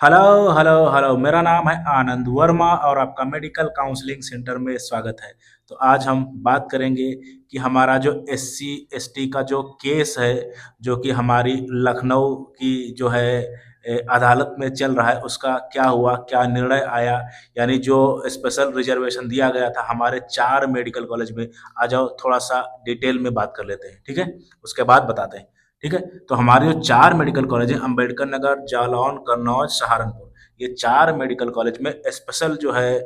Hello hello hello, मेरा नाम है आनंद वर्मा और आपका मेडिकल काउंसलिंग सेंटर में स्वागत है। तो आज हम बात करेंगे कि हमारा जो एस सी एस टी का जो केस है, जो कि हमारी लखनऊ की जो है अदालत में चल रहा है, उसका क्या हुआ, क्या निर्णय आया। यानी जो स्पेशल रिजर्वेशन दिया गया था हमारे 4 मेडिकल कॉलेज में। आ जाओ थोड़ा सा डिटेल में बात कर लेते हैं, ठीक है। उसके बाद बताते हैं, ठीक है। तो हमारे जो 4 मेडिकल कॉलेज हैं, अम्बेडकर नगर, जालौन, कन्नौज, सहारनपुर, ये 4 मेडिकल कॉलेज में स्पेशल जो है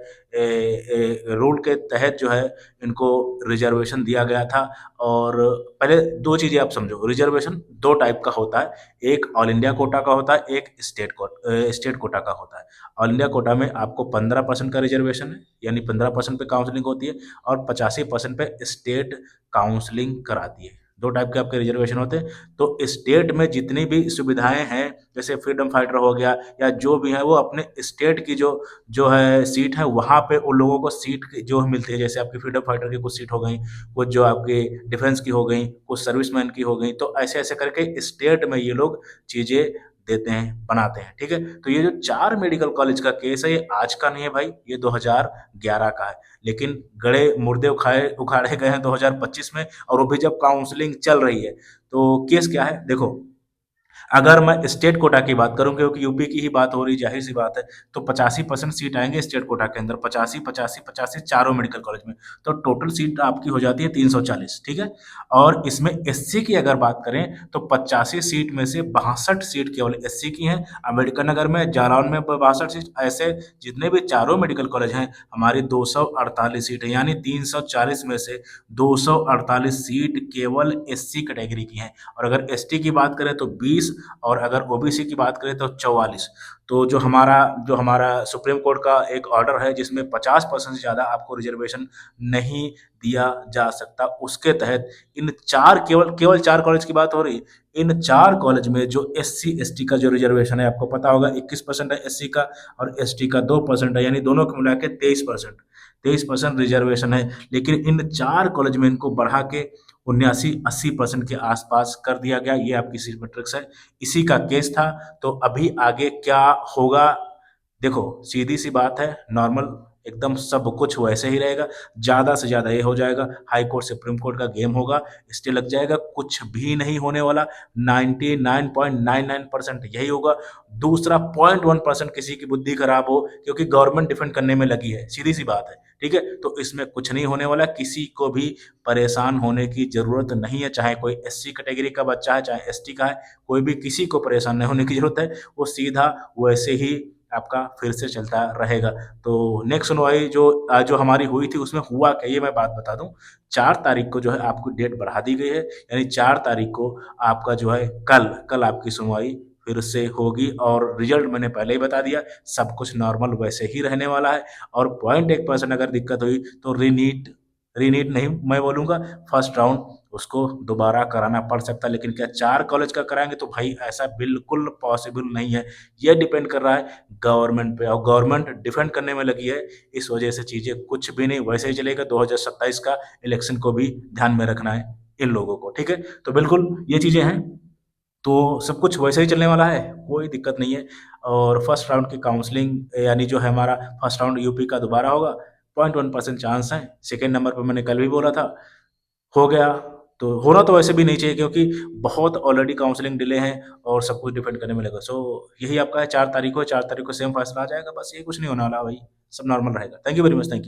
रूल के तहत जो है इनको रिजर्वेशन दिया गया था। और पहले दो चीजें आप समझो, रिजर्वेशन दो टाइप का होता है। एक ऑल इंडिया कोटा का होता है, एक स्टेट कोटा का होता है। ऑल इंडिया कोटा में आपको 15% का रिजर्वेशन है, यानी 15% पे काउंसलिंग होती है, और 85% पे स्टेट काउंसलिंग कराती है। दो टाइप के आपके रिजर्वेशन होते हैं। तो स्टेट में जितनी भी सुविधाएं हैं, जैसे फ्रीडम फाइटर हो गया या जो भी है, वो अपने स्टेट की जो जो है सीट है, वहाँ पे उन लोगों को सीट जो मिलती है। जैसे आपकी फ्रीडम फाइटर की कुछ सीट हो गई, कुछ जो आपकी डिफेंस की हो गई, कुछ सर्विसमैन की हो गई, तो ऐसे ऐसे करके स्टेट में ये लोग चीजें देते हैं, बनाते हैं, ठीक है। तो ये जो 4 मेडिकल कॉलेज का केस है, ये आज का नहीं है भाई, ये 2011 का है। लेकिन गड़े मुर्दे उखाड़े उखाड़े गए हैं 2025 में, और वो भी जब काउंसलिंग चल रही है। तो केस क्या है देखो। अगर मैं स्टेट कोटा की बात करूं, क्योंकि यूपी की ही बात हो रही, जाहिर सी बात है, तो 85% सीट आएंगे स्टेट कोटा के अंदर, 85 85 85 चारों मेडिकल कॉलेज में। तो टोटल सीट आपकी हो जाती है 340, ठीक है। और इसमें एससी की अगर बात करें तो 85 सीट में से 62 सीट केवल एससी की हैं। अम्बेडकर नगर में, जालौन में 62 सीट, ऐसे जितने भी चारों मेडिकल कॉलेज हैं, हमारी 248 सीट है, यानी 340 में से 248 सीट केवल एससी कैटेगरी की हैं। और अगर एसटी की बात करें तो 20, और अगर ओबीसी की बात करें तो 44। तो जो हमारा सुप्रीम कोर्ट का एक ऑर्डर है, जिसमें 50% से ज़्यादा आपको रिजर्वेशन नहीं दिया जा सकता, उसके तहत इन चार, केवल केवल 4 कॉलेज की बात हो रही है। इन 4 कॉलेज में जो एस सी एस टी का जो रिजर्वेशन है, आपको पता होगा 21% है एस सी का, और एस टी का 2% है, यानी दोनों को मिला के 23%। 23% रिजर्वेशन है। लेकिन इन 4 कॉलेज में इनको बढ़ा के 79 80% के आसपास कर दिया गया। ये आपकी सीट मैट्रिक्स है, इसी का केस था। तो अभी आगे क्या होगा, देखो सीधी सी बात है, नॉर्मल एकदम सब कुछ वैसे ही रहेगा। ज्यादा से ज्यादा ये हो जाएगा, हाई कोर्ट सुप्रीम कोर्ट का गेम होगा, स्टे लग जाएगा, कुछ भी नहीं होने वाला। 99.99% यही होगा। दूसरा 0.1% किसी की बुद्धि खराब हो, क्योंकि गवर्नमेंट डिफेंड करने में लगी है, सीधी सी बात है, ठीक है। तो इसमें कुछ नहीं होने वाला, किसी को भी परेशान होने की जरूरत नहीं है। चाहे कोई एससी कैटेगरी का बच्चा है, चाहे एसटी का है, कोई भी, किसी को परेशान नहीं होने की जरूरत है। वो सीधा वैसे ही आपका फिर से चलता रहेगा। तो नेक्स्ट सुनवाई जो हमारी हुई थी, उसमें हुआ क्या, ये मैं बात बता दूं। 4 तारीख को जो है आपको डेट बढ़ा दी गई है, यानी 4 तारीख को आपका जो है कल कल आपकी सुनवाई फिर से होगी। और रिजल्ट मैंने पहले ही बता दिया, सब कुछ नॉर्मल वैसे ही रहने वाला है। और 0.1% अगर दिक्कत हुई तो रीनीट रीनीट नहीं मैं बोलूँगा, फर्स्ट राउंड उसको दोबारा कराना पड़ सकता है। लेकिन क्या 4 कॉलेज का कराएंगे, तो भाई ऐसा बिल्कुल पॉसिबल नहीं है। ये डिपेंड कर रहा है गवर्नमेंट पे, और गवर्नमेंट डिफेंड करने में लगी है। इस वजह से चीज़ें कुछ भी नहीं वैसे ही चलेगा। 2027 का इलेक्शन को भी ध्यान में रखना है इन लोगों को, ठीक है। तो बिल्कुल ये चीज़ें हैं, तो सब कुछ वैसे ही चलने वाला है, कोई दिक्कत नहीं है। और फर्स्ट राउंड की काउंसलिंग, यानी जो है हमारा फर्स्ट राउंड यूपी का दोबारा होगा, 0.1% चांस है। सेकेंड नंबर पर मैंने कल भी बोला था, हो गया। तो होना तो वैसे भी नहीं चाहिए, क्योंकि बहुत ऑलरेडी काउंसलिंग डिले हैं, और सब कुछ डिपेंड करने में लगा। सो यही आपका है, 4 तारीख को, 4 तारीख को सेम फैसला आ जाएगा, बस ये कुछ नहीं होने वाला भाई, सब नॉर्मल रहेगा। Thank you very much, thank you.